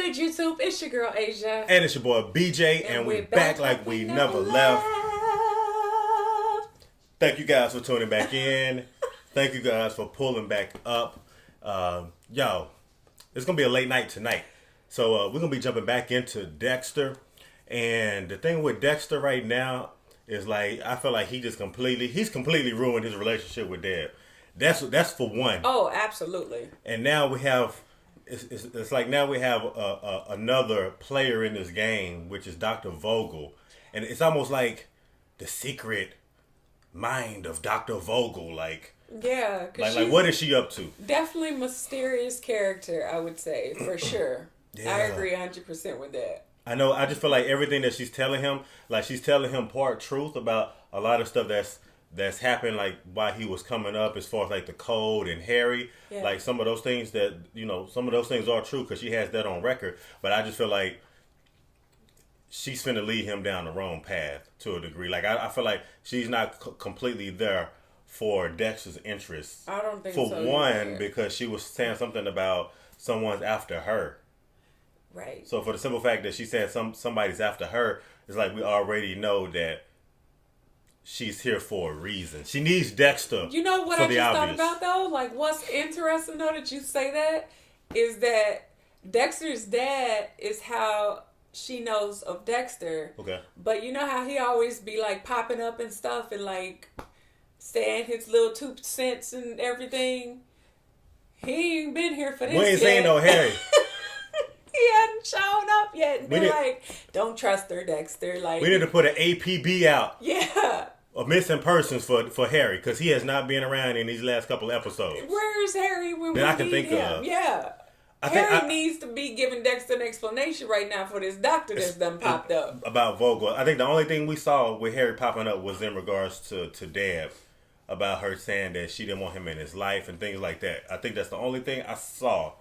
good, YouTube? It's your girl, Asia. And it's your boy, BJ. And we're back like we never left. Thank you guys for tuning back in. Thank you guys for pulling back up. Yo, it's going to be a late night tonight. So we're going to be jumping back into Dexter. And the thing with Dexter right now is like, I feel like he's completely ruined his relationship with Deb. That's for one. Oh, absolutely. And now we have, it's like now we have another player in this game, which is Dr. Vogel. And it's almost like the secret mind of Dr. Vogel. Like, yeah. Like what is she up to? Definitely mysterious character, I would say, for sure. Yeah. I agree 100% with that. I know. I just feel like everything that she's telling him, like she's telling him part truth about a lot of stuff that's happened, like while he was coming up, as far as like the code and Harry, like some of those things that, you know, some of those things are true because she has that on record. But I just feel like she's finna lead him down the wrong path to a degree. Like I feel like she's not completely there for Dexter's interests. I don't think so. For one, because she was saying something about someone's after her. Right. So for the simple fact that she said somebody's after her, it's like we already know that she's here for a reason. She needs Dexter. You know what I just thought about though? Like what's interesting though that you say that is that Dexter's dad is how she knows of Dexter. Okay. But you know how he always be like popping up and stuff and like saying his little 2 cents and everything. He ain't been here for this. We ain't saying no Harry. He hadn't shown up yet. And they're like, don't trust her, Dexter. Like, we need to put an APB out. Yeah. Of missing persons for Harry, because he has not been around in these last couple episodes. Where's Harry when we I can need think him? of. Yeah. Harry needs to be giving Dexter an explanation right now for this doctor that's done popped up. About Vogel. I think the only thing we saw with Harry popping up was in regards to Deb. About her saying that she didn't want him in his life and things like that. I think that's the only thing I saw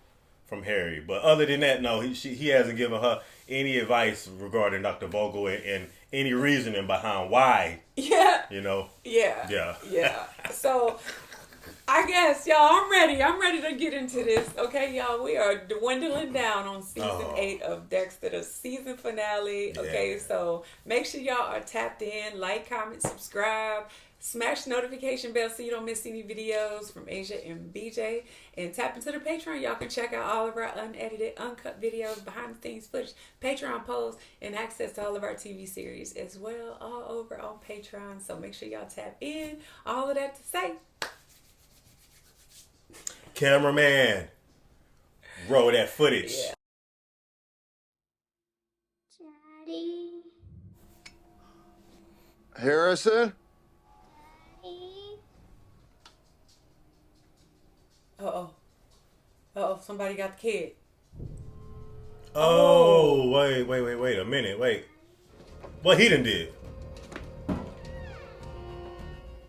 from Harry. But other than that, no, he hasn't given her any advice regarding Dr. Vogel and any reasoning behind why. Yeah. You know? Yeah. Yeah. Yeah. So, I guess, y'all, I'm ready. I'm ready to get into this. Okay, y'all, we are dwindling down on season 8 of Dexter, the season finale. Okay, so make sure y'all are tapped in. Like, comment, subscribe. Smash the notification bell so you don't miss any videos from Asia and BJ. And tap into the Patreon. Y'all can check out all of our unedited, uncut videos, behind the scenes footage, Patreon posts, and access to all of our TV series as well, all over on Patreon. So make sure y'all tap in. All of that to say. Cameraman, roll that footage. Yeah. Daddy. Harrison? Uh-oh, somebody got the kid. Oh, wait a minute, wait. What he done did?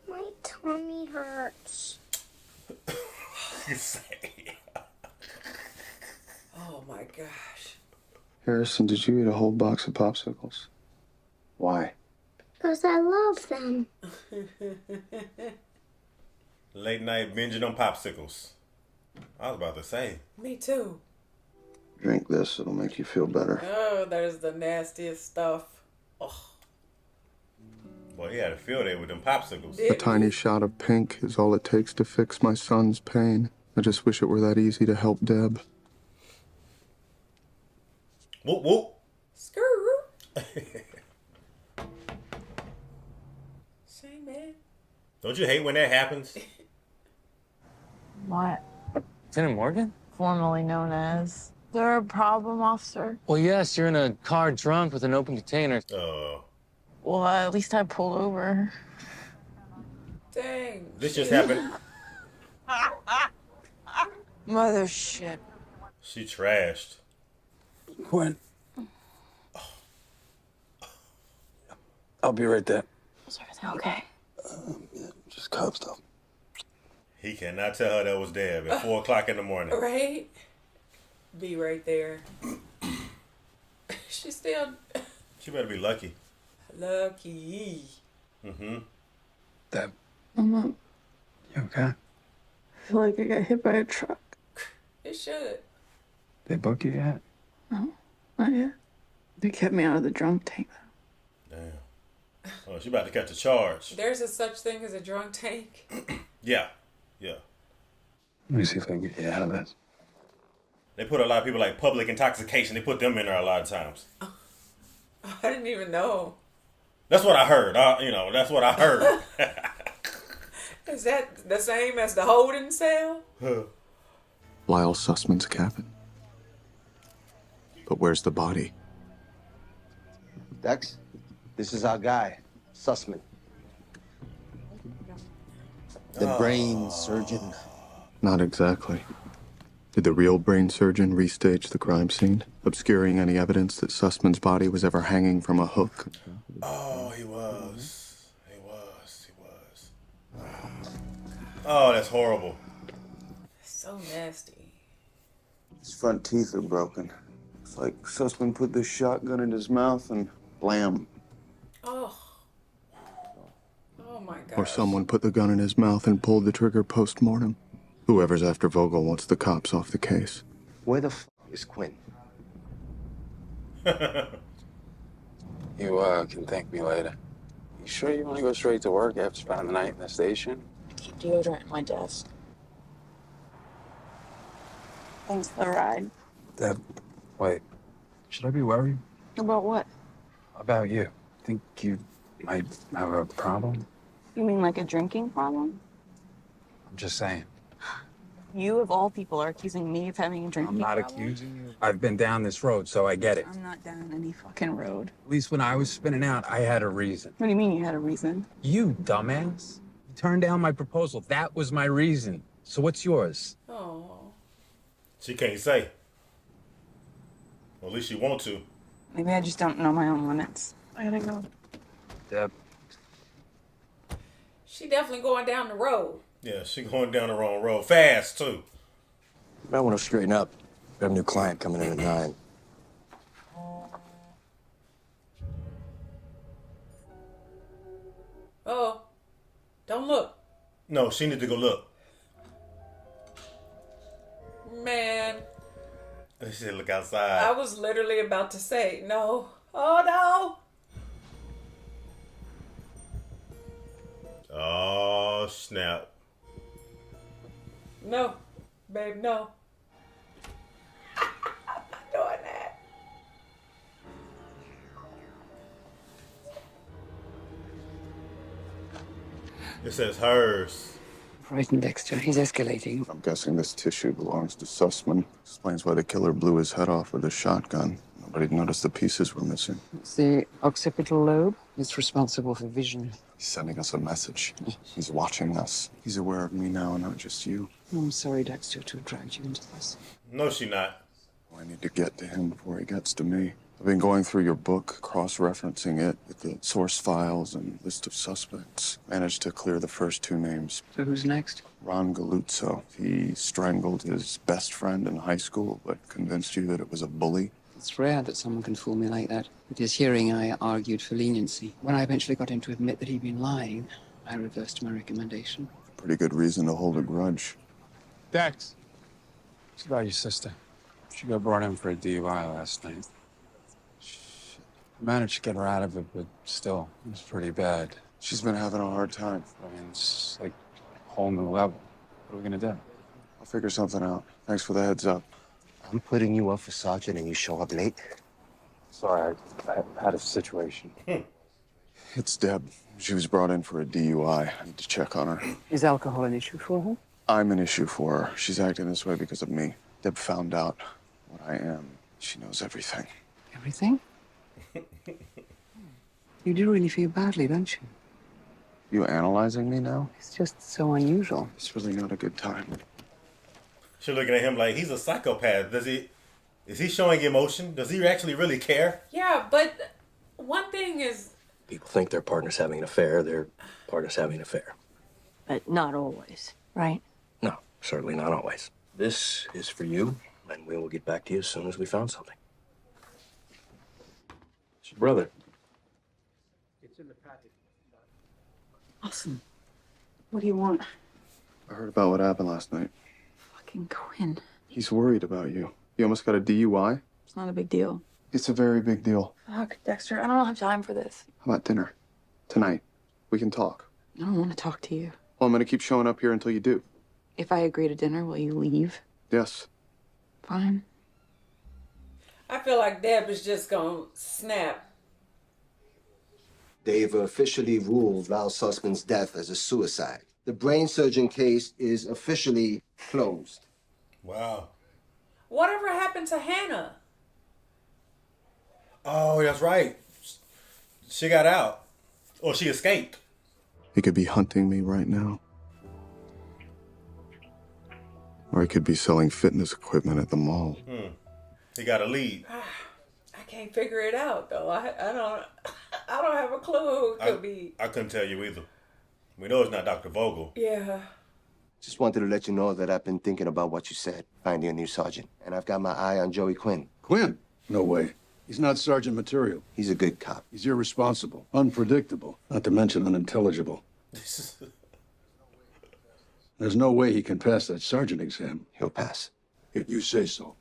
My tummy hurts. Oh my gosh. Harrison, did you eat a whole box of popsicles? Why? Because I love them. Late night binging on popsicles. I was about to say. Me too. Drink this, it'll make you feel better. Oh, there's the nastiest stuff. Oh. Boy, he had a field day with them popsicles. A tiny shot of pink is all it takes to fix my son's pain. I just wish it were that easy to help Deb. Whoop, whoop. Screw. Shame, man. Don't you hate when that happens? What? Lieutenant Morgan? Formerly known as. Is there a problem, officer? Well, yes, you're in a car drunk with an open container. Well, at least I pulled over. Dang. This just happened. Mother shit. She trashed. Quinn. I'll be right there. Is everything okay? Yeah, just cop stuff. He cannot tell her that was Deb at 4 o'clock in the morning. Right? Be right there. She still... She better be lucky. Lucky. Mm-hmm. Deb. Mama, You okay? I feel like I got hit by a truck. It should. They book you yet? Oh, not yet. They kept me out of the drunk tank, though. Damn. Oh, she about to catch a charge. There's a such thing as a drunk tank. Yeah. Yeah. Let me see if I can get you out of this. They put a lot of people like public intoxication. They put them in there a lot of times. I didn't even know. That's what I heard. That's what I heard. Is that the same as the holding cell? Lyle Sussman's cabin. But where's the body? Dex, this is our guy, Sussman. The brain surgeon. Not exactly. Did the real brain surgeon restage the crime scene, obscuring any evidence that Sussman's body was ever hanging from a hook? Oh, he was. He was. Oh, that's horrible. So nasty. His front teeth are broken. It's like Sussman put this shotgun in his mouth and blam. Oh. Oh my God. Or someone put the gun in his mouth and pulled the trigger post-mortem. Whoever's after Vogel wants the cops off the case. Where the f is Quinn? You can thank me later. You sure you want to go straight to work after spending the night in the station? Keep deodorant at my desk. Thanks for the ride. Deb, wait. Should I be worried? About what? About you. Think you might have a problem? You mean like a drinking problem? I'm just saying. You, of all people, are accusing me of having a drinking I'm not problem? accusing you. I've been down this road, so I get it. I'm not down any fucking road. At least when I was spinning out, I had a reason. What do you mean you had a reason? You dumbass. You turned down my proposal. That was my reason. So what's yours? Oh. She can't say. Well, at least she want to. Maybe I just don't know my own limits. I gotta go. Deb. She definitely going down the road. Yeah, she going down the wrong road. Fast, too. You might want to straighten up. We have a new client coming in at 9. Oh. Don't look. No, she need to go look. Man. She said look I outside. was literally about to say no. Oh no. Oh, snap. No. Babe, no. I'm not doing that. It says hers. Frightened Dexter. He's escalating. I'm guessing this tissue belongs to Sussman. Explains why the killer blew his head off with a shotgun. Nobody noticed the pieces were missing. It's the occipital lobe. It's responsible for vision. He's sending us a message. He's watching us. He's aware of me now, not just you. I'm sorry, Dexter, to have dragged you into this. No, she not. I need to get to him before he gets to me. I've been going through your book, cross-referencing it with the source files and list of suspects. Managed to clear the first 2 names. So who's next? Ron Galuzzo. He strangled his best friend in high school, but convinced you that it was a bully. It's rare that someone can fool me like that. At his hearing, I argued for leniency. When I eventually got him to admit that he'd been lying, I reversed my recommendation. Pretty good reason to hold a grudge. Dex. It's about your sister. She got brought in for a DUI last night. I managed to get her out of it, but still, it was pretty bad. She's been having a hard time. I mean, it's like a whole new level. What are we gonna do? I'll figure something out. Thanks for the heads up. I'm putting you up for sergeant and you show up late. Sorry, I had a situation. It's Deb. She was brought in for a DUI. I need to check on her. Is alcohol an issue for her? I'm an issue for her. She's acting this way because of me. Deb found out what I am. She knows everything. Everything? You do really feel badly, don't you? You analyzing me now? It's just so unusual. It's really not a good time. She looking at him like he's a psychopath. Is he showing emotion? Does he actually really care? Yeah, but one thing is... People think their partner's having an affair, their partner's having an affair. But not always, right? No, certainly not always. This is for you, and we will get back to you as soon as we found something. It's your brother. Awesome. What do you want? I heard about what happened last night. Fucking Quinn. He's worried about you. You almost got a DUI? It's not a big deal. It's a very big deal. Fuck, Dexter, I don't have time for this. How about dinner? Tonight. We can talk. I don't want to talk to you. Well, I'm gonna keep showing up here until you do. If I agree to dinner, will you leave? Yes. Fine. I feel like Deb is just gonna snap. They've officially ruled Val's husband's death as a suicide. The brain surgeon case is officially closed. Wow. Whatever happened to Hannah? Oh, that's right. She got out. Or she escaped. He could be hunting me right now. Or he could be selling fitness equipment at the mall. He got a lead. I can't figure it out though. I don't have a clue who it could be. I couldn't tell you either. We know it's not Dr. Vogel. Yeah. Just wanted to let you know that I've been thinking about what you said, finding a new sergeant. And I've got my eye on Joey Quinn. Quinn? No way. He's not sergeant material. He's a good cop. He's irresponsible, unpredictable, not to mention unintelligible. There's no way he can pass that sergeant exam. He'll pass. If you say so.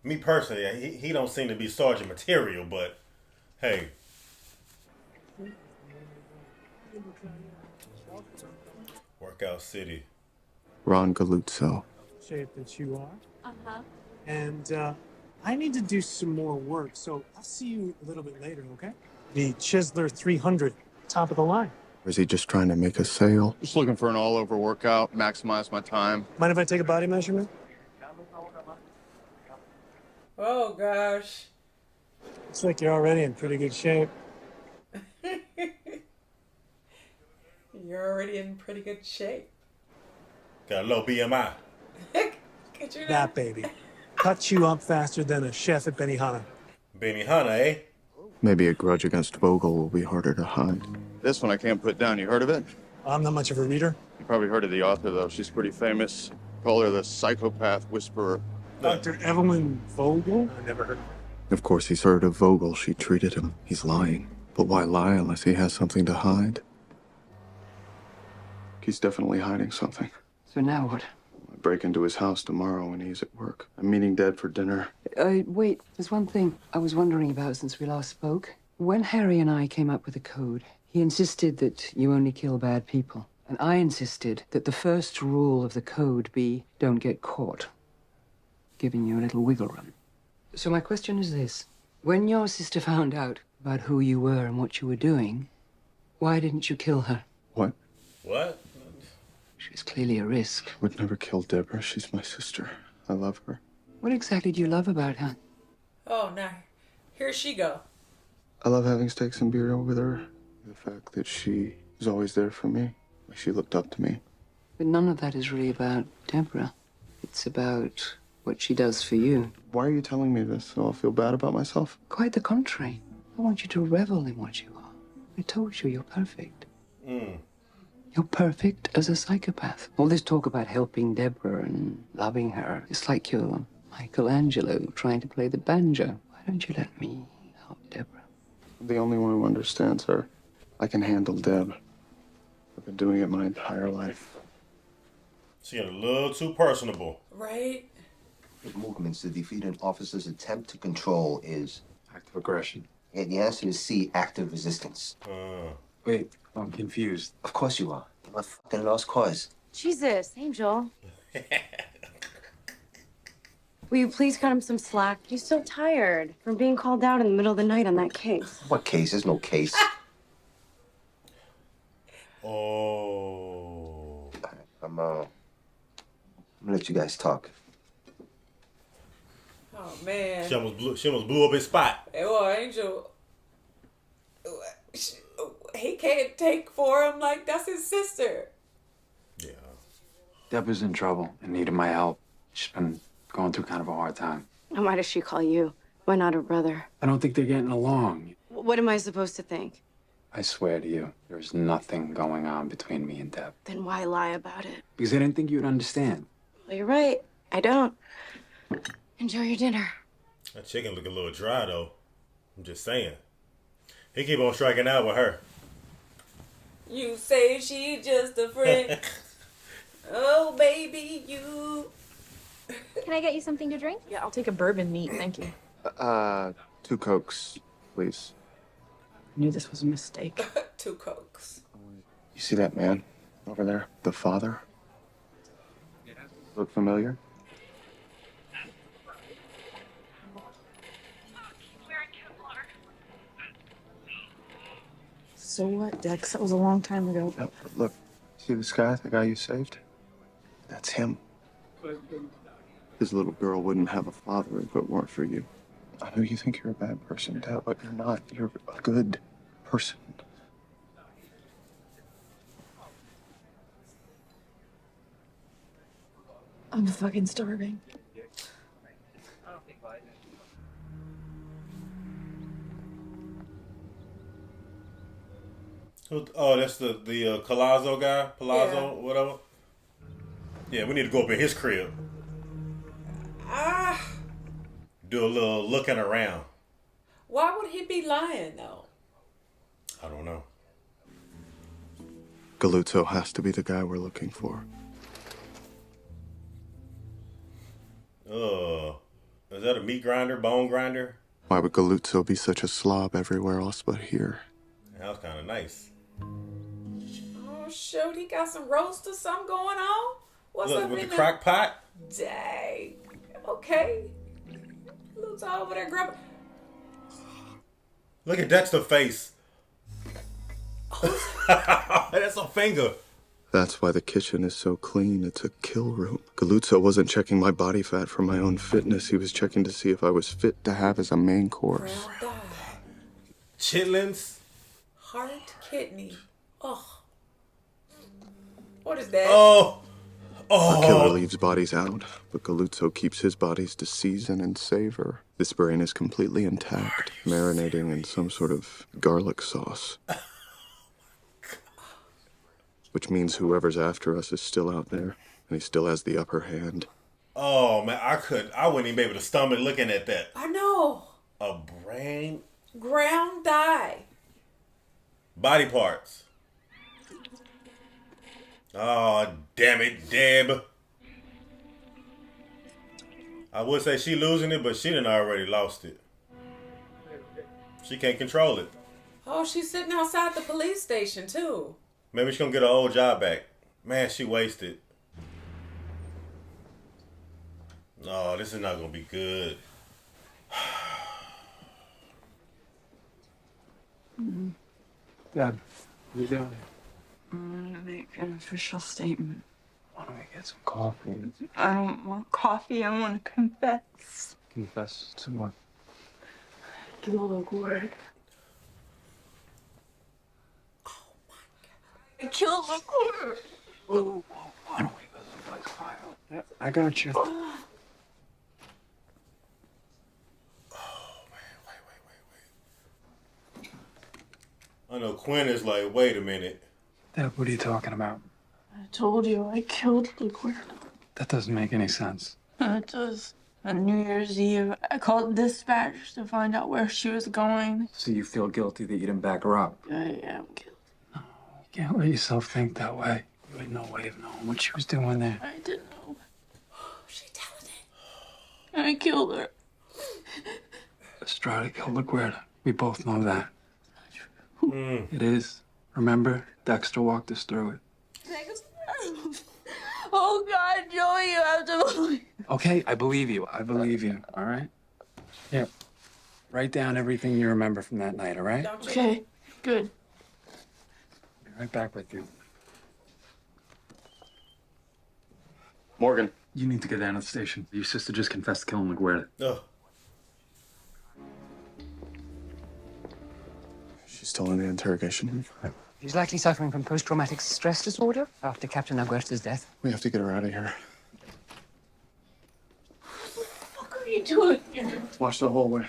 Me personally, he don't seem to be sergeant material, but hey. Workout City. Ron Galuzzo. Shape that you are. Uh-huh. And I need to do some more work, so I'll see you a little bit later, okay? The Chisler 300, top of the line. Or is he just trying to make a sale? Just looking for an all-over workout, maximize my time. Mind if I take a body measurement? Oh gosh. Looks like you're already in pretty good shape. You're already in pretty good shape. Got a low BMI. Could you That baby. Cut you up faster than a chef at Benihana. Benihana, eh? Maybe a grudge against Vogel will be harder to hide. This one I can't put down. You heard of it? I'm not much of a reader. You probably heard of the author, though. She's pretty famous. Call her the psychopath whisperer. Dr. Evelyn Vogel? I never heard of her. Of course he's heard of Vogel. She treated him. He's lying. But why lie unless he has something to hide? He's definitely hiding something. So now what? I break into his house tomorrow when he's at work. I'm meeting Dad for dinner. Wait, there's one thing I was wondering about since we last spoke. When Harry and I came up with a code, he insisted that you only kill bad people. And I insisted that the first rule of the code be don't get caught. Giving you a little wiggle room. So my question is this. When your sister found out about who you were and what you were doing, why didn't you kill her? What? What? She's clearly a risk. Would never kill Deborah. She's my sister. I love her. What exactly do you love about her? Oh no. Here she go. I love having steaks and beer with her. The fact that she is always there for me. Like she looked up to me. But none of that is really about Deborah. It's about what she does for you. Why are you telling me this? So I'll feel bad about myself? Quite the contrary. I want you to revel in what you are. I told you you're perfect. You're perfect as a psychopath. All this talk about helping Deborah and loving her, it's like you're Michelangelo trying to play the banjo. Why don't you let me help Deborah? I'm the only one who understands her. I can handle Deb. I've been doing it my entire life. She got a little too personable. Right? The movements to defeat an officer's attempt to control is Active aggression. Yeah, the answer is C, active resistance. Wait, I'm confused. Of course you are. You're my fucking lost cause. Jesus, Angel. Will you please cut him some slack? He's so tired from being called out in the middle of the night on that case. What case? There's no case. Oh. I'm gonna let you guys talk. Oh man. She almost blew up his spot. Well, Angel, he can't take for him like that's his sister. Yeah. Deb is in trouble and needed my help. She's been going through kind of a hard time. And why does she call you? Why not her brother? I don't think they're getting along. What am I supposed to think? I swear to you, there's nothing going on between me and Deb. Then why lie about it? Because I didn't think you'd understand. Well, you're right. I don't. Enjoy your dinner. That chicken look a little dry, though. I'm just saying. He keep on striking out with her. You say she just a friend. Oh, baby, you. Can I get you something to drink? Yeah, I'll take a bourbon neat, thank you. 2 Cokes, please. I knew this was a mistake. 2 Cokes. You see that man over there? The father? Look familiar? So what, Dex? That was a long time ago. No, but look, see this guy, the guy you saved? That's him. His little girl wouldn't have a father if it weren't for you. I know you think you're a bad person, Dad, but you're not. You're a good person. I'm fucking starving. Oh, that's the Palazzo guy? Palazzo, whatever? Yeah, we need to go up in his crib. Do a little looking around. Why would he be lying, though? I don't know. Galuzzo has to be the guy we're looking for. Is that a meat grinder, bone grinder? Why would Galuzzo be such a slob everywhere else but here? That was kind of nice. Oh, shoot, he got some roast or something going on? What's Look, up with in the crock pot? Dang. Okay. Luke's over there grabbing. Look at Dexter's face. That's a finger. That's why the kitchen is so clean. It's a kill room. Galuzzo wasn't checking my body fat for my own fitness. He was checking to see if I was fit to have as a main course. Chitlins? Heart, kidney. Oh. What is that? Our killer leaves bodies out, but Galuzzo keeps his bodies to season and savor. This brain is completely intact, marinating in some sort of garlic sauce. Which means whoever's after us is still out there, and he still has the upper hand. Oh, man, I wouldn't even be able to stomach looking at that. I know. A brain? Ground die. Body parts. Oh, damn it, Deb. I would say she losing it, but she done already lost it. She can't control it. Oh, she's sitting outside the police station, too. Maybe she's gonna get her old job back. Man, she wasted. No, this is not gonna be good. Dad, what are you doing? I'm gonna make an official statement. Why don't we get some coffee? I don't want coffee, I want to confess. Confess to what? Killed a word. I killed a quarter. Whoa, why don't we go someplace quiet? Yeah, I got you. I know Quinn is like, wait a minute. Dad, what are you talking about? I told you I killed Liquid. That doesn't make any sense. It does. On New Year's Eve, I called dispatch to find out where she was going. So you feel guilty that you didn't back her up? I am guilty. You can't let yourself think that way. You had no way of knowing what she was doing there. I didn't know. She telling it. I killed her. Estrada killed LaGuerta. We both know that. It is. Remember, Dexter walked us through it. Oh, God, Joey, you have to believe. Okay, I believe you. I believe you, all right? Here, write down everything you remember from that night, all right? Okay, good. Be right back with you. Morgan. You need to get down to the station. Your sister just confessed to killing LaGuerta. She's still in the interrogation room. She's likely suffering from post-traumatic stress disorder after Captain Aguerta's death. We have to get her out of here. What are you doing here? Watch the hallway.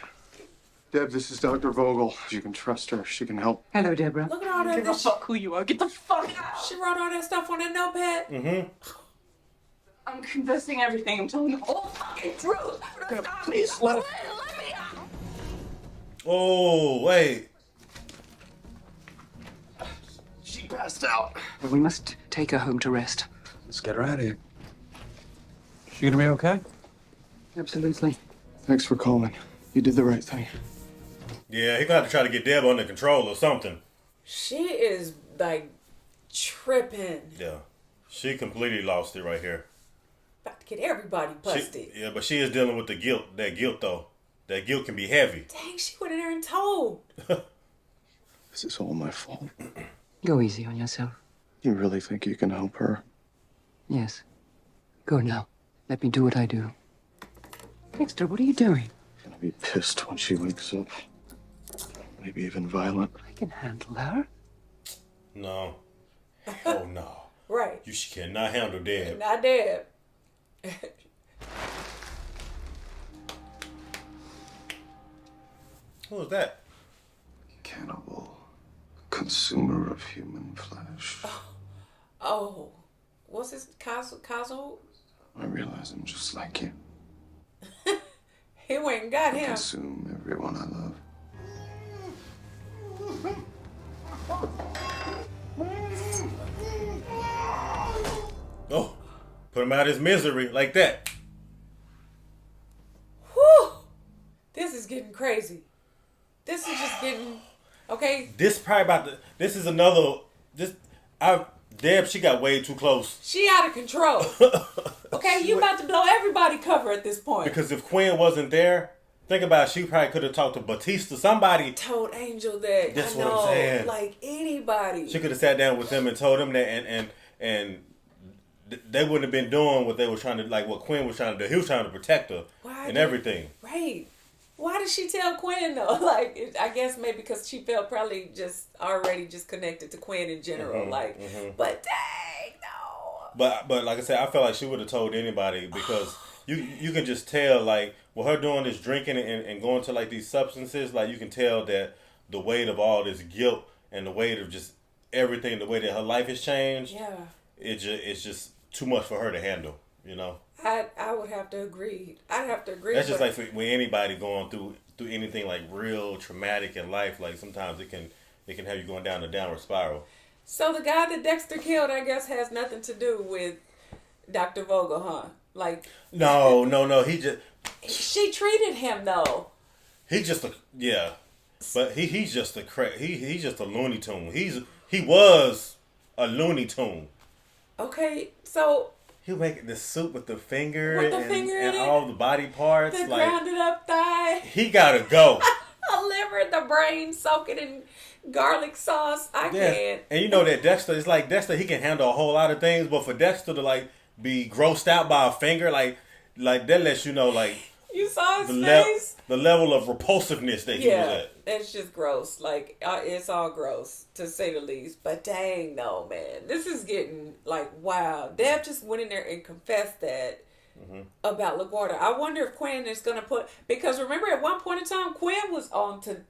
Deb, this is Dr. Vogel. You can trust her. She can help. Hello, Deborah. Look at all that. Give a fuck who you are. Get the fuck out. She wrote all that stuff on that notepad. Mm-hmm. I'm confessing everything. I'm telling the whole fucking truth. Please, let her. Let me out. Oh, wait. She passed out. We must take her home to rest. Let's get her out of here. She gonna be okay? Absolutely. Thanks for calling. You did the right thing. Yeah, he got to try to get Deb under control or something. She is like tripping. Yeah, she completely lost it right here. About to get everybody busted. Yeah, but she is dealing with the guilt. That guilt, though. That guilt can be heavy. Dang, she went in there and told. This is all my fault. Go easy on yourself. You really think you can help her? Yes. Go now. Let me do what I do. Dexter, what are you doing? I'm gonna be pissed when she wakes up. Maybe even violent. I can handle her. No. Oh, no. Right. You cannot handle Deb. Not Deb. Who was that? Cannibal. Consumer of human flesh. Oh. What's his Kazo? I realize I'm just like you. He went and got I him. consume everyone I love. Oh, put him out of his misery like that. Whew. This is getting crazy. This is just getting okay. This is another. Deb, she got way too close. She out of control. Okay, you about to blow everybody cover at this point. Because if Quinn wasn't there, think about it, she probably could have talked to Batista. Somebody told Angel that. That's I know, what I'm saying. like anybody. She could have sat down with him and told him that, and they wouldn't have been doing what they were trying to, like what Quinn was trying to do. He was trying to protect her everything. Right. Why did she tell Quinn though? Like, I guess maybe because she felt probably just already just connected to Quinn in general. But dang, no. But like I said, I felt like she would have told anybody because you can just tell, like, with her doing this drinking and going to like these substances, like you can tell that the weight of all this guilt and the weight of just everything, the way that her life has changed. Yeah. It's just too much for her to handle, you know. I would have to agree. I'd have to agree. That's just like when anybody going through anything like real traumatic in life, like sometimes it can have you going down a downward spiral. So the guy that Dexter killed, I guess, has nothing to do with Dr. Vogel, huh? Like no. He just she treated him though. He just but he's just he's just a Looney Tune. He was a Looney Tune. Okay, so. He was making the soup with the finger and all the body parts. The like, grounded up thigh. He gotta go. A liver, the brain, soak it in garlic sauce. I can't. And you know that Dexter is like Dexter. He can handle a whole lot of things, but for Dexter to like be grossed out by a finger, like that lets you know like you saw his face. The level of repulsiveness that he was at. It's just gross. Like it's all gross to say the least. But dang, no man, this is getting like wow. Deb just went in there and confessed that about LaGuardia. I wonder if Quinn is gonna because remember at one point in time Quinn was on to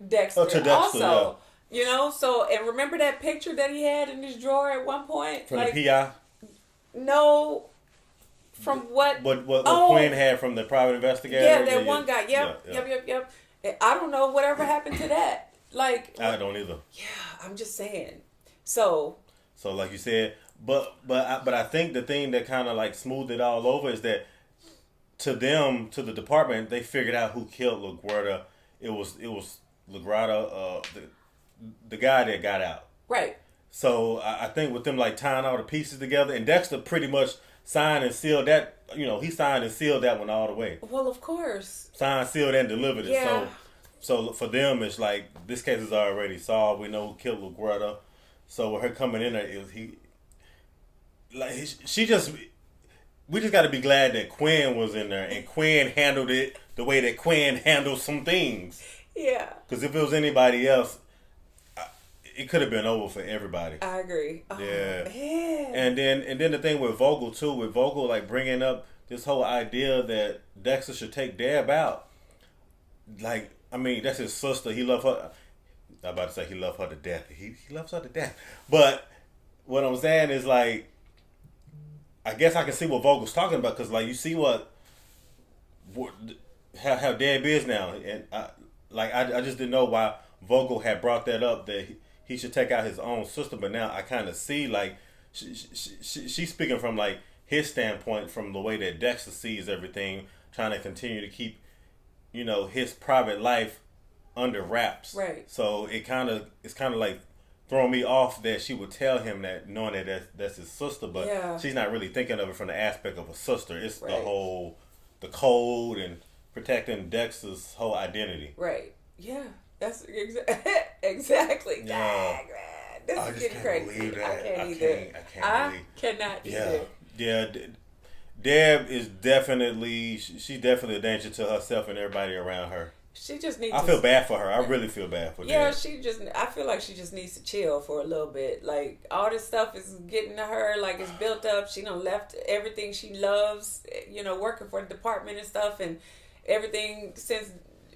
Dexter, also. Yeah. You know, so and remember that picture that he had in his drawer at one point from the PI. No. From what Quinn had from the private investigator. Yeah, that one guy. Yep. I don't know whatever happened to that. Like I don't either. Yeah, I'm just saying. So like you said, but I think the thing that kind of like smoothed it all over is that to the department, they figured out who killed LaGuardia. It was LaGuardia, the guy that got out. Right. So I think with them like tying all the pieces together, and Dexter pretty much signed and sealed that. You know, he signed and sealed that one all the way. Well, of course. Signed, sealed, and delivered it. Yeah. So for them, it's like this case is already solved. We know who killed LaGuardia. So with her coming in there, we just got to be glad that Quinn was in there and Quinn handled it the way that Quinn handled some things. Yeah. Because if it was anybody else, it could have been over for everybody. I agree. Oh, yeah. Man. And then the thing with Vogel too, like bringing up this whole idea that Dexter should take Deb out. Like, I mean, that's his sister. He loved her. I'm about to say he loved her to death. He loves her to death. But what I'm saying is like, I guess I can see what Vogel's talking about because like you see how Deb is now, and I just didn't know why Vogel had brought that up that he should take out his own sister, but now I kind of see like she's speaking from like his standpoint from the way that Dexter sees everything, trying to continue to keep, his private life under wraps. Right. So it's kind of like throwing me off that she would tell him that, knowing that that's his sister, but she's not really thinking of it from the aspect of a sister. It's the code and protecting Dexter's whole identity. Right. Yeah. That's exactly. Yeah. Dang, man. This is getting crazy. I can't either. I cannot either. Yeah. Deb is she's definitely a danger to herself and everybody around her. She just needs. I feel bad for her. I really feel bad for Deb. Yeah, I feel like she just needs to chill for a little bit. Like, all this stuff is getting to her. Like, it's built up. She done left everything she loves. Working for the department and stuff, and everything since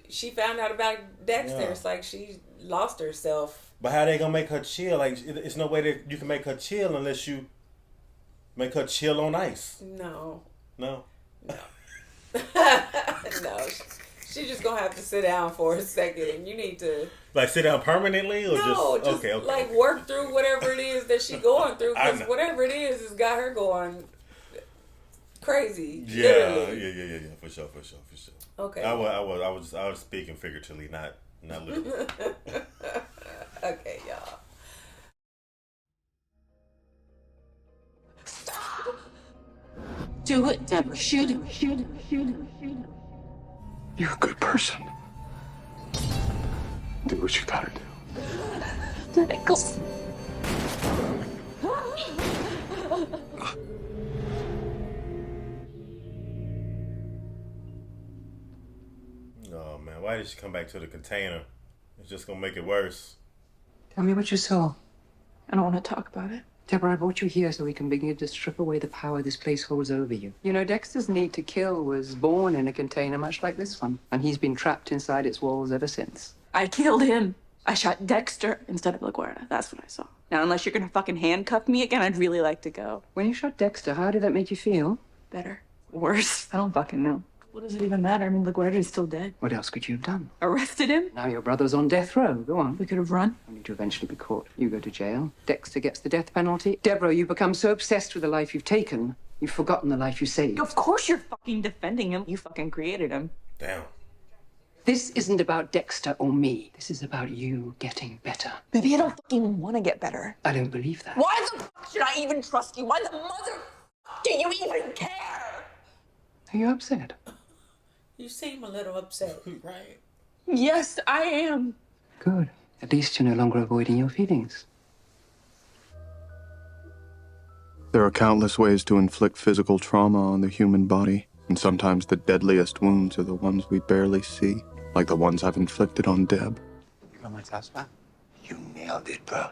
she found out about Dexter. Yeah. It's like she lost herself. But how they gonna make her chill? Like, it's no way that you can make her chill unless you make her chill on ice. No. No. She's just gonna have to sit down for a second, and you need to sit down permanently, or just okay. Like work through whatever it is that she's going through, because whatever it is has got her going crazy. Yeah, literally. yeah, for sure. Okay. I was speaking figuratively, not literally. Okay, y'all. Do it, Deborah. Shoot him. You're a good person. Do what you gotta do. Let it go. Oh man, why did she come back to the container? It's just gonna make it worse. Tell me what you saw. I don't want to talk about it. Deborah, I brought you here so we can begin to strip away the power this place holds over you. Dexter's need to kill was born in a container much like this one, and he's been trapped inside its walls ever since. I killed him. I shot Dexter instead of LaGuardia. That's what I saw. Now, unless you're gonna fucking handcuff me again, I'd really like to go. When you shot Dexter, how did that make you feel? Better. Worse. I don't fucking know. What does it even matter? I mean, LaGuardia's still dead. What else could you have done? Arrested him? Now your brother's on death row. Go on. We could have run. Only to eventually be caught. You go to jail. Dexter gets the death penalty. Deborah, you've become so obsessed with the life you've taken, you've forgotten the life you saved. Of course you're fucking defending him. You fucking created him. Damn. This isn't about Dexter or me. This is about you getting better. Maybe I don't fucking want to get better. I don't believe that. Why the fuck should I even trust you? Why the mother do you even care? Are you upset? You seem a little upset, right? Yes, I am. Good. At least you're no longer avoiding your feelings. There are countless ways to inflict physical trauma on the human body, and sometimes the deadliest wounds are the ones we barely see, like the ones I've inflicted on Deb. You got my test back? You nailed it, bro.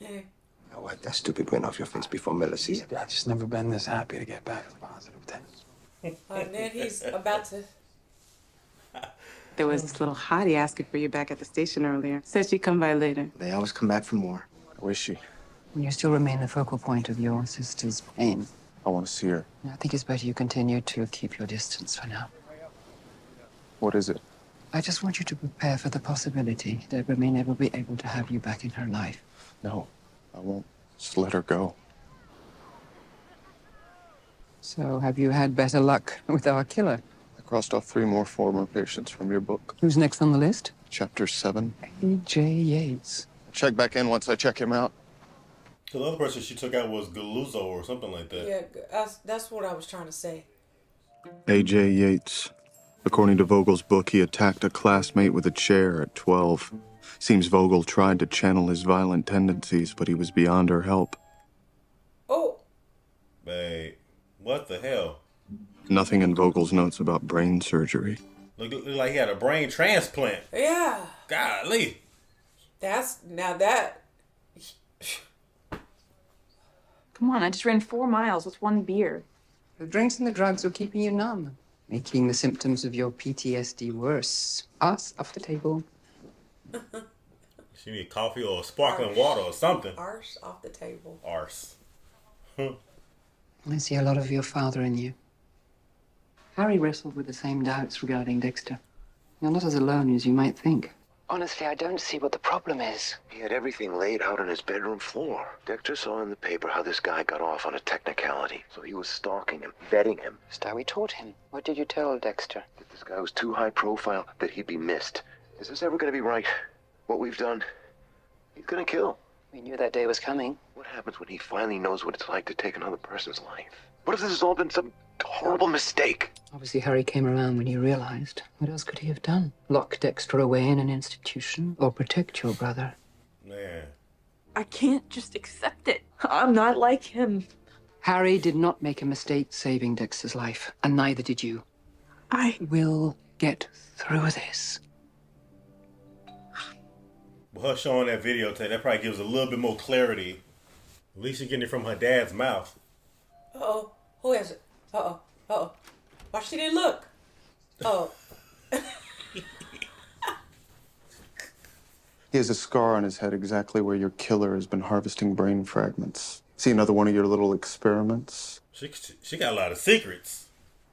Now wipe that stupid grin off your face before Miller sees it. I've just never been this happy to get back to positive things. And then he's about to... There was this little hottie asking for you back at the station earlier. Said she'd come by later. They always come back for more. Where is she? You still remain the focal point of your sister's pain. I want to see her. I think it's better you continue to keep your distance for now. What is it? I just want you to prepare for the possibility Deborah may never be able to have you back in her life. No, I won't. Just let her go. So, have you had better luck with our killer? I crossed off 3 more former patients from your book. Who's next on the list? Chapter 7. A.J. Yates. Check back in once I check him out. So the other person she took out was Galuzzo or something like that. Yeah, that's what I was trying to say. A.J. Yates. According to Vogel's book, he attacked a classmate with a chair at 12. Seems Vogel tried to channel his violent tendencies, but he was beyond her help. Oh. Babe, what the hell? Nothing in Vogel's notes about brain surgery. Look like he had a brain transplant. Yeah. Golly. Now that... Come on, I just ran 4 miles with 1 beer. The drinks and the drugs are keeping you numb, making the symptoms of your PTSD worse. Us off the table. She need coffee or sparkling water or something. Arse off the table. Arse. I see a lot of your father in you. Harry wrestled with the same doubts regarding Dexter. You're not as alone as you might think. Honestly, I don't see what the problem is. He had everything laid out on his bedroom floor. Dexter saw in the paper how this guy got off on a technicality. So he was stalking him, vetting him. That's how we taught him. What did you tell Dexter? That this guy was too high profile, that he'd be missed. Is this ever going to be right? What we've done? He's going to kill. We knew that day was coming. What happens when he finally knows what it's like to take another person's life? What if this has all been some horrible mistake? Obviously, Harry came around when he realized. What else could he have done? Lock Dexter away in an institution or protect your brother? Man. I can't just accept it. I'm not like him. Harry did not make a mistake saving Dexter's life, and neither did you. I will get through this. With her showing that videotape, that probably gives a little bit more clarity. At least she's getting it from her dad's mouth. Uh-oh. Who is it? Uh-oh. Uh-oh. Why she didn't look? Oh. He has a scar on his head exactly where your killer has been harvesting brain fragments. See another one of your little experiments? She got a lot of secrets.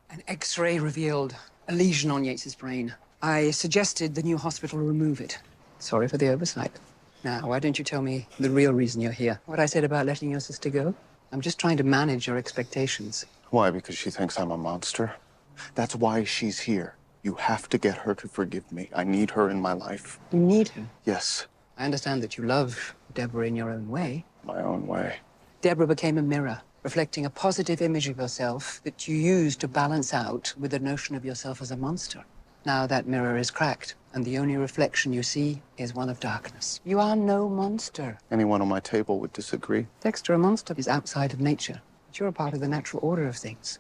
An X-ray revealed a lesion on Yates's brain. I suggested the new hospital remove it. Sorry for the oversight. Now, why don't you tell me the real reason you're here? What I said about letting your sister go? I'm just trying to manage your expectations. Why? Because she thinks I'm a monster? That's why she's here. You have to get her to forgive me. I need her in my life. You need her? Yes. I understand that you love Deborah in your own way. My own way. Deborah became a mirror, reflecting a positive image of yourself that you use to balance out with the notion of yourself as a monster. Now that mirror is cracked, and the only reflection you see is one of darkness. You are no monster. Anyone on my table would disagree. Dexter, a monster is outside of nature. But you're a part of the natural order of things.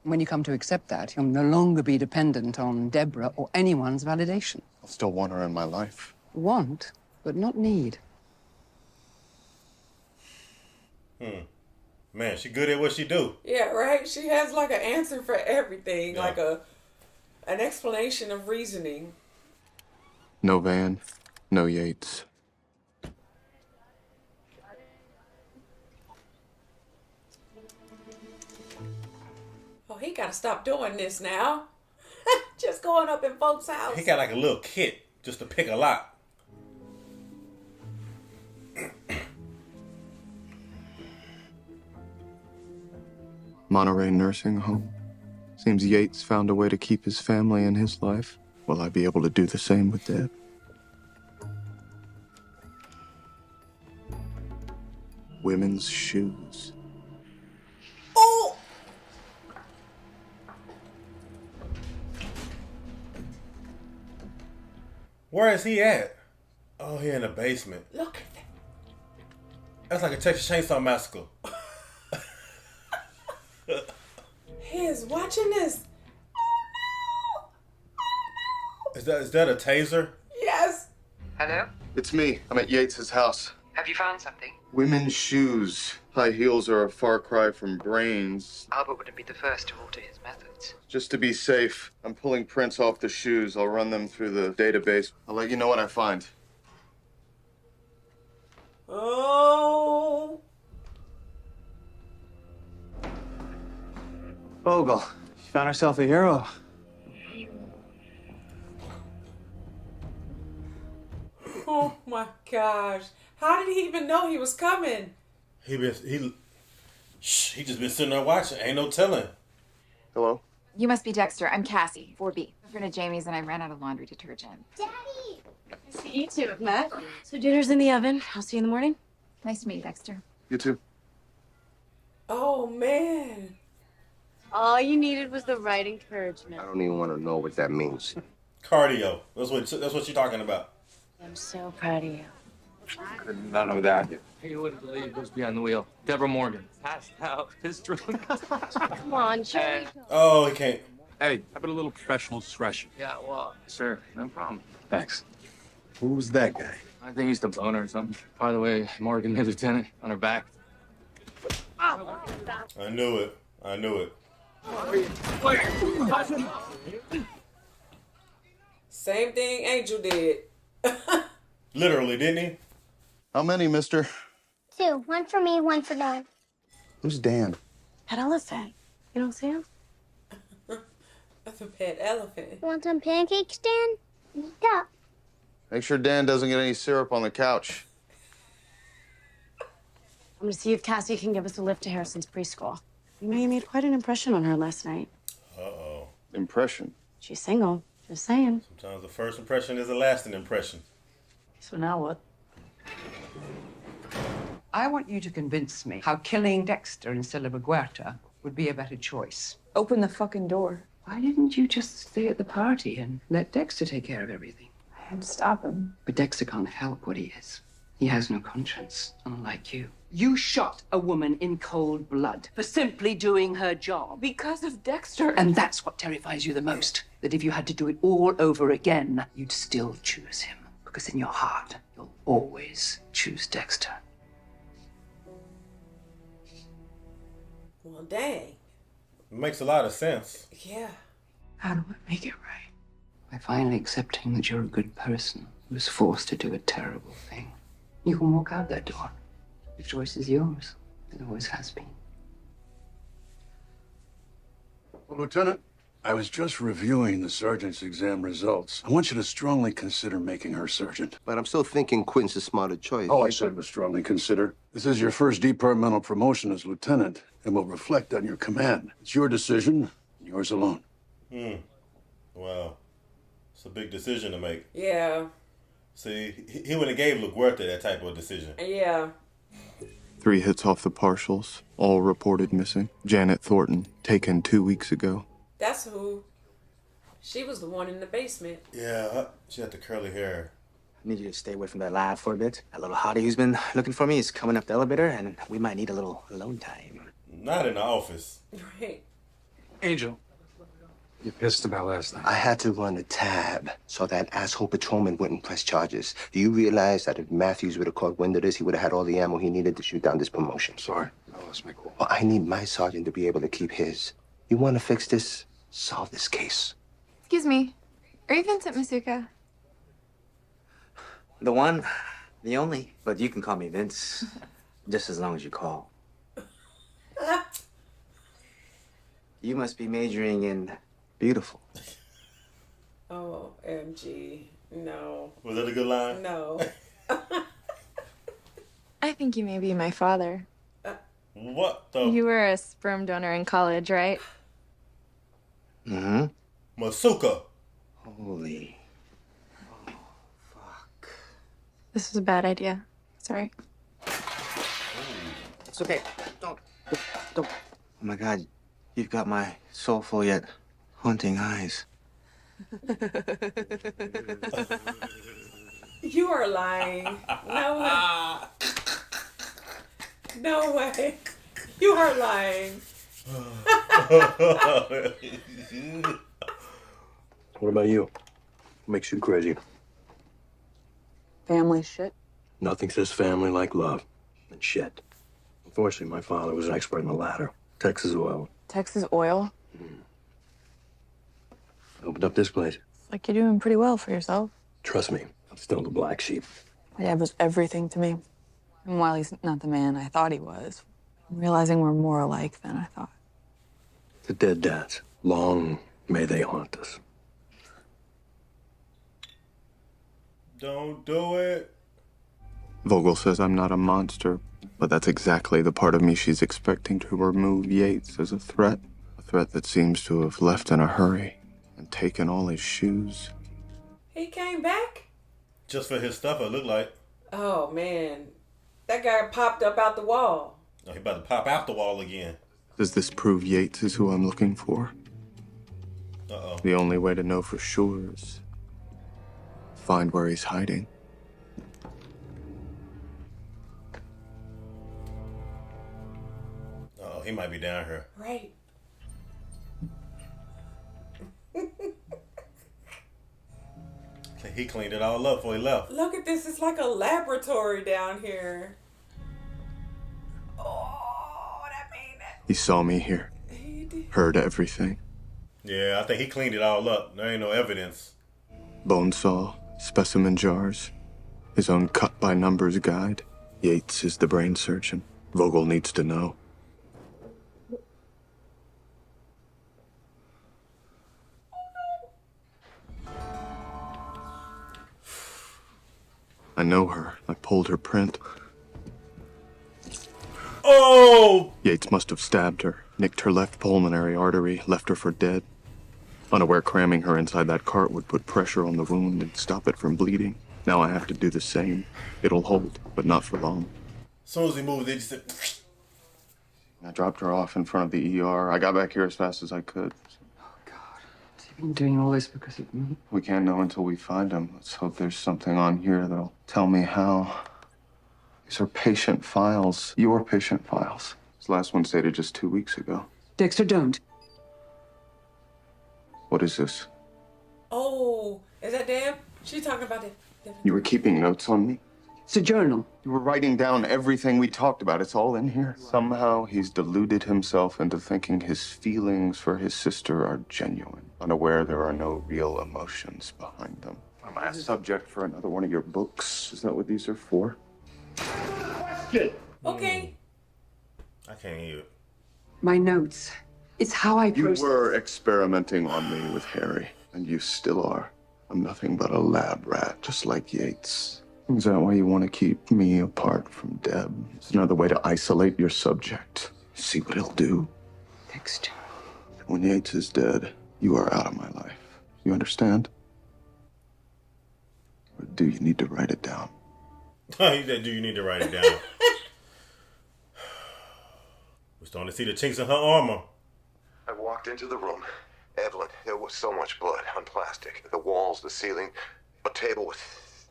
When you come to accept that, you'll no longer be dependent on Deborah or anyone's validation. I'll still want her in my life. Want, but not need. Man, she good at what she do. Yeah, right? She has like an answer for everything. Yeah. Like an explanation of reasoning. No Van, no Yates. Oh, he gotta stop doing this now. Just going up in folks' house. He got like a little kit just to pick a lock. Monterey nursing home. Seems Yates found a way to keep his family in his life. Will I be able to do the same with Deb? Women's shoes. Oh! Where is he at? Oh, he in the basement. Look at that. That's like a Texas Chainsaw Massacre. He is watching this. Is that a taser? Yes. Hello? It's me. I'm at Yates's house. Have you found something? Women's shoes. High heels are a far cry from brains. Albert wouldn't be the first to alter his methods. Just to be safe, I'm pulling prints off the shoes. I'll run them through the database. I'll let you know what I find. Oh. Vogel, she found herself a hero. Oh my gosh. How did he even know he was coming? He just been sitting there watching. Ain't no telling. Hello? You must be Dexter. I'm Cassie, 4B. I'm friend of Jamie's and I ran out of laundry detergent. Daddy! Nice to meet you, Matt. So dinner's in the oven. I'll see you in the morning. Nice to meet you, Dexter. You too. Oh man. All you needed was the right encouragement. I don't even want to know what that means. Cardio. That's what you're talking about. I'm so proud of you. None of that. You wouldn't believe who's behind the wheel. Deborah Morgan. Passed out. Pissed drunk. Come on, Joey. Oh, he can't. Hey, how about a little professional discretion? Yeah, well, sure. No problem. Thanks. Who was that guy? I think he's the boner or something. By the way, Morgan, the lieutenant, on her back. I knew it. I knew it. Same thing Angel did. Literally, didn't he? How many, mister? 2. 1 for me, 1 for Dan. Who's Dan? Pet elephant. You don't see him? That's a pet elephant. Want some pancakes, Dan? Eat up. Make sure Dan doesn't get any syrup on the couch. I'm gonna see if Cassie can give us a lift to Harrison's preschool. You know, you made quite an impression on her last night. Uh-oh. Impression? She's single. Just saying. Sometimes the first impression is a lasting impression. So now what? I want you to convince me how killing Dexter instead of Aguerta would be a better choice. Open the fucking door. Why didn't you just stay at the party and let Dexter take care of everything? I had to stop him. But Dexter can't help what he is. He has no conscience, unlike you. You shot a woman in cold blood for simply doing her job. Because of Dexter. And that's what terrifies you the most. That if you had to do it all over again, you'd still choose him. Because in your heart, you'll always choose Dexter. Well, dang. It makes a lot of sense. Yeah. How do I make it right? By finally accepting that you're a good person who was forced to do a terrible thing. You can walk out that door. The choice is yours. It always has been. Well, Lieutenant, I was just reviewing the sergeant's exam results. I want you to strongly consider making her sergeant. But I'm still thinking Quinton's a smarter choice. All I said was strongly consider. This is your first departmental promotion as lieutenant and will reflect on your command. It's your decision, and yours alone. Wow. It's a big decision to make. Yeah. See, he wouldn't have gave LaGuerta that type of decision. Yeah. 3 hits off the partials, all reported missing. Janet Thornton, taken 2 weeks ago. That's who. She was the one in the basement. Yeah, she had the curly hair. I need you to stay away from that lab for a bit. That little hottie who's been looking for me is coming up the elevator, and we might need a little alone time. Not in the office. Right. Angel, you pissed about last night. I had to run a tab so that asshole patrolman wouldn't press charges. Do you realize that if Matthews would have caught wind of this, he would have had all the ammo he needed to shoot down this promotion? Sorry, I lost my cool. Well, I need my sergeant to be able to keep his. You want to fix this? Solve this case. Excuse me. Are you Vincent Masuka? The one, the only. But you can call me Vince, just as long as you call. You must be majoring in beautiful. Oh, MG. No. Was that a good line? No. I think you may be my father. What the? You were a sperm donor in college, right? Mm-hmm. Masuka. Holy. This was a bad idea. Sorry. It's okay. Don't. Oh my God, you've got my soulful yet haunting eyes. You are lying. No way. No way. You are lying. What about you? What makes you crazy? Family shit. Nothing says family like love and shit. Unfortunately, my father was an expert in the latter. Texas oil. Texas oil? Opened up this place. Like you're doing pretty well for yourself. Trust me, I'm still the black sheep. My dad was everything to me. And while he's not the man I thought he was, I'm realizing we're more alike than I thought. The dead dads. Long may they haunt us. Don't do it. Vogel says I'm not a monster, but that's exactly the part of me she's expecting to remove Yates as a threat that seems to have left in a hurry and taken all his shoes. He came back? Just for his stuff, it looked like. Oh, man. That guy popped up out the wall. Oh, he about to pop out the wall again. Does this prove Yates is who I'm looking for? Uh-oh. The only way to know for sure is find where he's hiding. Uh-oh, he might be down here. Right. He cleaned it all up before he left. Look at this. It's like a laboratory down here. Oh, that mean that. He saw me here. Heard everything. Yeah, I think he cleaned it all up. There ain't no evidence. Bone saw, specimen jars, his own cut-by-numbers guide. Yates is the brain surgeon. Vogel needs to know. I know her. I pulled her print. Oh! Yates must have stabbed her, nicked her left pulmonary artery, left her for dead. Unaware cramming her inside that cart would put pressure on the wound and stop it from bleeding. Now I have to do the same. It'll hold, but not for long. As soon as he moved, they just said... I dropped her off in front of the ER. I got back here as fast as I could. Has he been doing all this because of me? We can't know until we find him. Let's hope there's something on here that'll tell me how. These are patient files. Your patient files. This last one's dated just 2 weeks ago. Dexter, don't. What is this? Oh, is that Deb? She's talking about it. You were keeping notes on me? It's a journal. You were writing down everything we talked about. It's all in here. Somehow he's deluded himself into thinking his feelings for his sister are genuine, unaware there are no real emotions behind them. Am I a subject for another one of your books? Is that what these are for? Okay. I can't hear it. My notes. It's how I You process. were experimenting on me with Harry, and you still are. I'm nothing but a lab rat, just like Yates. Is that why you want to keep me apart from Deb? It's another way to isolate your subject. See what he'll do. Dexter. When Yates is dead, you are out of my life. You understand? Or do you need to write it down? He said, do you need to write it down? We're starting to see the chinks in her armor. I walked into the room. Evelyn, there was so much blood on plastic. The walls, the ceiling, a table with...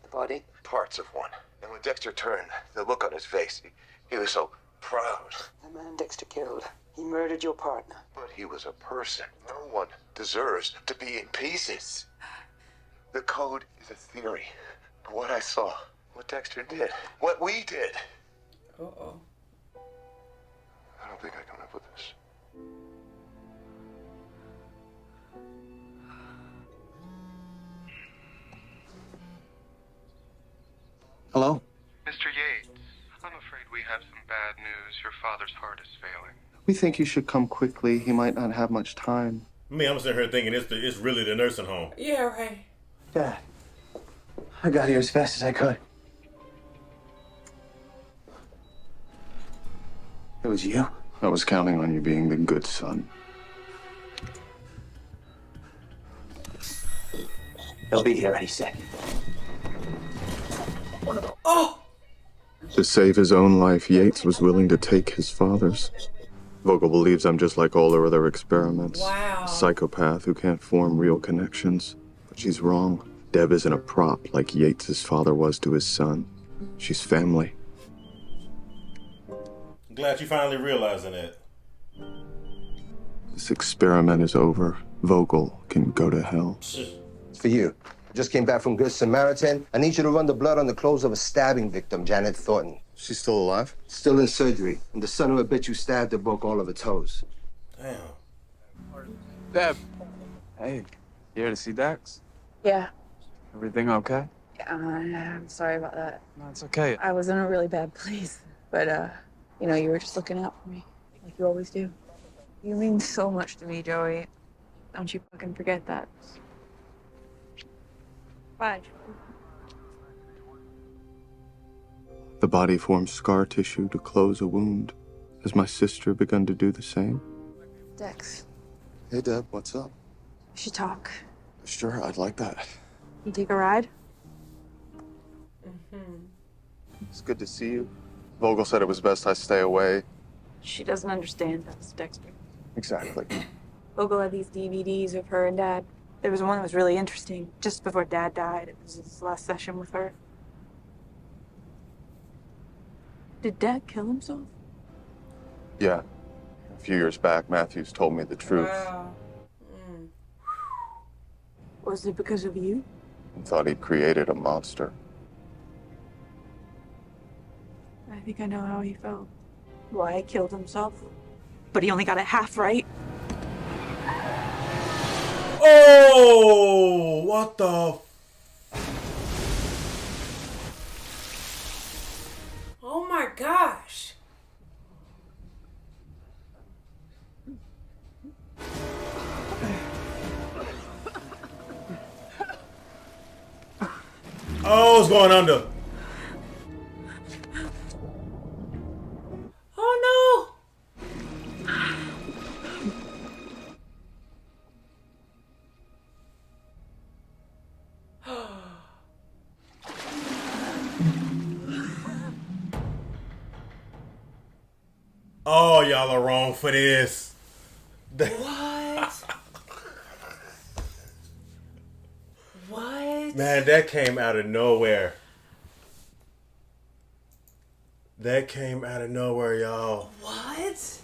The body? Parts of one. And when Dexter turned, the look on his face, he was so proud. The man Dexter killed. He murdered your partner. But he was a person. No one deserves to be in pieces. The code is a theory. But what I saw, what Dexter did, what we did. Uh-oh. I don't think I can live with this. Hello? Mr. Yates, I'm afraid we have some bad news. Your father's heart is failing. We think you should come quickly. He might not have much time. Me, I'm sitting here thinking it's really the nursing home. Yeah, right. Dad, I got here as fast as I could. It was you? I was counting on you being the good son. He'll be here any second. Oh! To save his own life, Yates was willing to take his father's. Vogel believes I'm just like all her other experiments. Wow. Psychopath who can't form real connections. But she's wrong. Deb isn't a prop like Yates' father was to his son. She's family. I'm glad you finally realizing that. This experiment is over. Vogel can go to hell. It's for you. I just came back from Good Samaritan. I need you to run the blood on the clothes of a stabbing victim, Janet Thornton. She's still alive? Still in surgery. And the son of a bitch you stabbed her broke all of her toes. Damn. Deb. Hey, you here to see Dex? Yeah. Everything okay? I'm sorry about that. No, it's okay. I was in a really bad place, but you know, you were just looking out for me, like you always do. You mean so much to me, Joey. Don't you fucking forget that. Bye. The body forms scar tissue to close a wound. Has my sister begun to do the same? Dex, Hey, Deb, what's up? we should talk. Sure, I'd like that. You take a ride? It's good to see you. Vogel said it was best I stay away. She doesn't understand us, Dexter. Exactly. Vogel had these DVDs of her and Dad. There was one that was really interesting. Just before Dad died, it was his last session with her. Did Dad kill himself? Yeah. A few years back, Matthews told me the truth. Wow. Was it because of you? And thought he'd created a monster. I think I know how he felt. Why he killed himself. But he only got it half right. Oh, what the? Oh my gosh. Oh, it's going under. Oh, y'all are wrong for this. What? What? Man, that came out of nowhere. That came out of nowhere, y'all. What?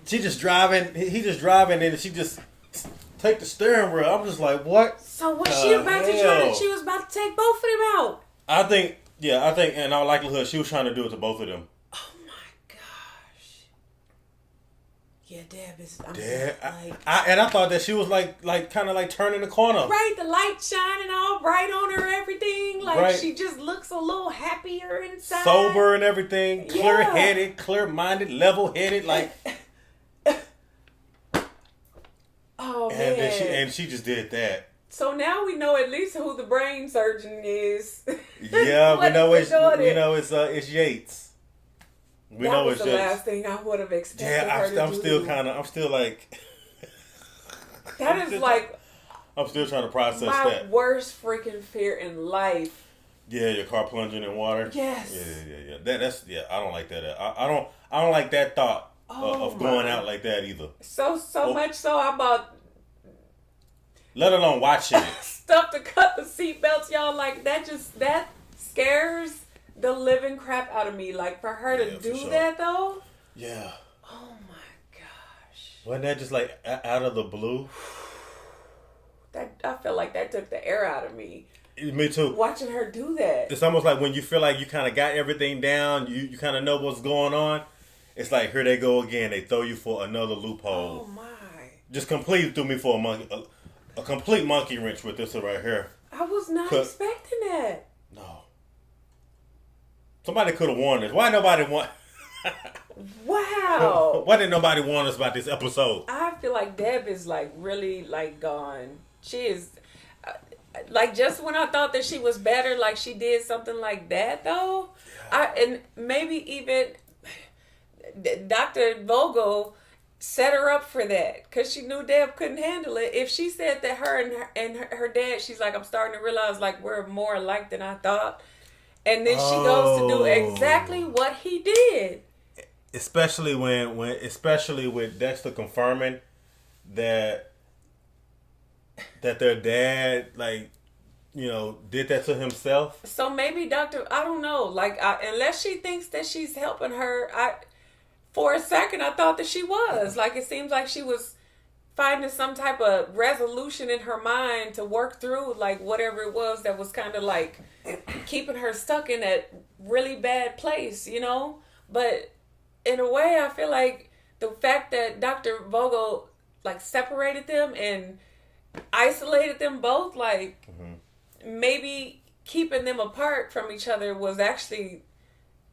She just driving. He just driving, and she just take the steering wheel. I'm just like, what? So was she about to try? She was about to take both of them out. I think in all likelihood, she was trying to do it to both of them. Oh my gosh. Yeah, Deb is. I thought that she was like kind of like turning the corner. Right, the light shining all bright on her, everything. Like Right. she just looks a little happier inside. Sober and everything, Yeah. clear-headed, clear-minded, level-headed, like. Oh man! And she just did that. So now we know at least who the brain surgeon is. Yeah, we know it's Yates. That was the last thing I would have expected her to do. I'm still like. That is like. I'm still trying to process my that. worst freaking fear in life. Yeah, your car plunging in water. Yes. Yeah. That's I don't like that. I don't like that thought of going out like that either. So much so I bought. Let alone watching it. Stuff to cut the seatbelts, y'all. Like that scares the living crap out of me. Like for her to do that though. Yeah. Oh my gosh. Wasn't that just like out of the blue? I feel like that took the air out of me. Me too. Watching her do that. It's almost like when you feel like you kind of got everything down, you kind of know what's going on. It's like, here they go again. They throw you for another loophole. Oh my. Just completely threw me for a complete monkey wrench with this one right here. I was not expecting that. No. Somebody could have warned us. Why nobody want? Wow. Why didn't nobody warn us about this episode? I feel like Deb is like really like gone. She is like just when I thought that she was better, like she did something like that though. Yeah. And maybe even Dr. Vogel set her up for that because she knew Deb couldn't handle it. If she said that her dad, she's like, I'm starting to realize like we're more alike than I thought. And then she goes to do exactly what he did. Especially especially with Dexter confirming that their dad, like, did that to himself. So maybe I don't know, like, unless she thinks that she's helping her, for a second I thought that she was. Like, it seems like she was finding some type of resolution in her mind to work through, like, whatever it was that was kind of, like, keeping her stuck in that really bad place, But in a way, I feel like the fact that Dr. Vogel, like, separated them and isolated them both, like, maybe keeping them apart from each other was actually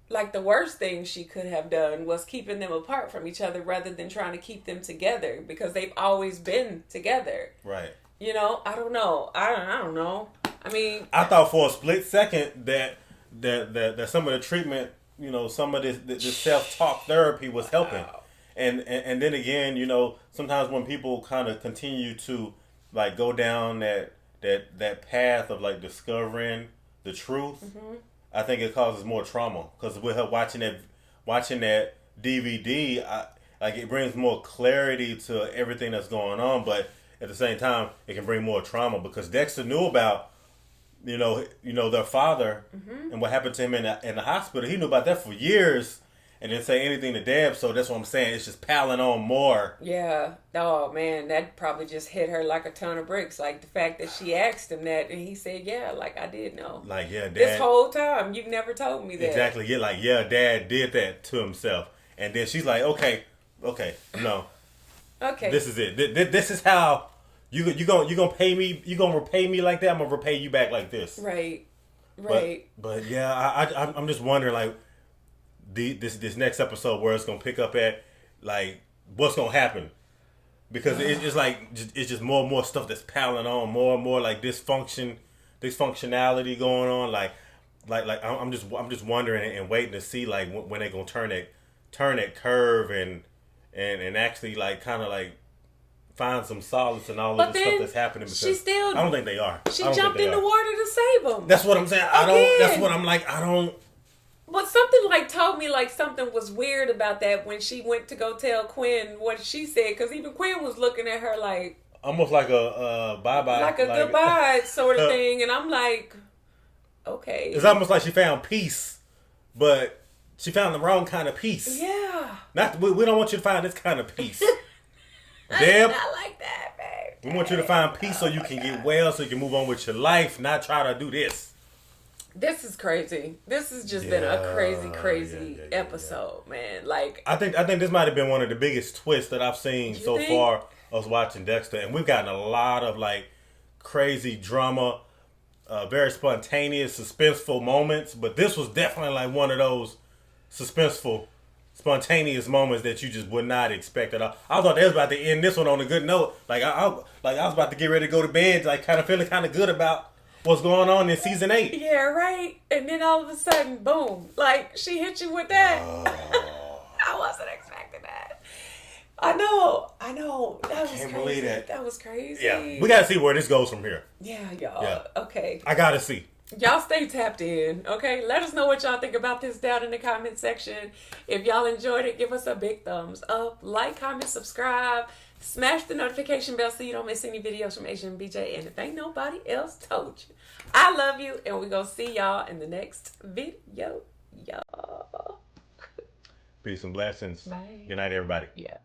like the worst thing she could have done, was keeping them apart from each other rather than trying to keep them together, because they've always been together. Right. I don't know. I don't know. I mean, I thought for a split second that some of the treatment, some of this self-talk therapy was helping. And then again, sometimes when people kind of continue to like go down that path of like discovering the truth, I think it causes more trauma, because with her watching that DVD, like it brings more clarity to everything that's going on, but at the same time it can bring more trauma because Dexter knew about their father and what happened to him in the hospital. He knew about that for years and didn't say anything to Deb. So that's what I'm saying. It's just piling on more. Yeah. Oh man, that probably just hit her like a ton of bricks. Like the fact that she asked him that and he said, "Yeah, like I did know." Like, yeah, Dad. This whole time you've never told me that. Exactly. Yeah, like, yeah, Dad did that to himself. And then she's like, okay, no. Okay. This is it. This is how you gonna pay me. You gonna repay me like that. I'm gonna repay you back like this. Right. But yeah, I'm just wondering, like, this next episode where it's gonna pick up at, like, what's gonna happen, because it's like it's just more and more stuff that's piling on, more and more like dysfunctionality going on. Like I'm just wondering and waiting to see like when they gonna turn that curve and actually like kind of like find some solace in all of the stuff that's happening. Because I don't think they are. She jumped in the water to save him. That's what I'm saying. That's what I'm like. I don't. But something like told me like something was weird about that when she went to go tell Quinn what she said, because even Quinn was looking at her like almost like a bye-bye, like a goodbye sort of thing, and I'm like, okay, it's almost like she found peace, but she found the wrong kind of peace. Yeah, we don't want you to find this kind of peace. Deb, not like that, babe. We want you to find peace so you can get well, so you can move on with your life, not try to do this. This is crazy. This has just been a crazy episode, man. Like I think this might have been one of the biggest twists that I've seen so far. Us watching Dexter, and we've gotten a lot of like crazy drama, very spontaneous, suspenseful moments. But this was definitely like one of those suspenseful, spontaneous moments that you just would not expect at all. I thought they was about to end this one on a good note. Like I was about to get ready to go to bed, like kind of feeling kind of good about what's going on in season 8. Yeah, right. And then all of a sudden, boom! Like she hit you with that. I wasn't expecting that. I know. That was can't crazy. believe that. That was crazy. Yeah, we gotta see where this goes from here. Yeah, y'all. Yeah. Okay. I gotta see. Y'all stay tapped in, okay? Let us know what y'all think about this down in the comment section. If y'all enjoyed it, give us a big thumbs up. Like, comment, subscribe. Smash the notification bell so you don't miss any videos from Asian BJ. And if ain't nobody else told you, I love you. And we're going to see y'all in the next video. Y'all. Peace and blessings. Bye. Good night, everybody. Yeah.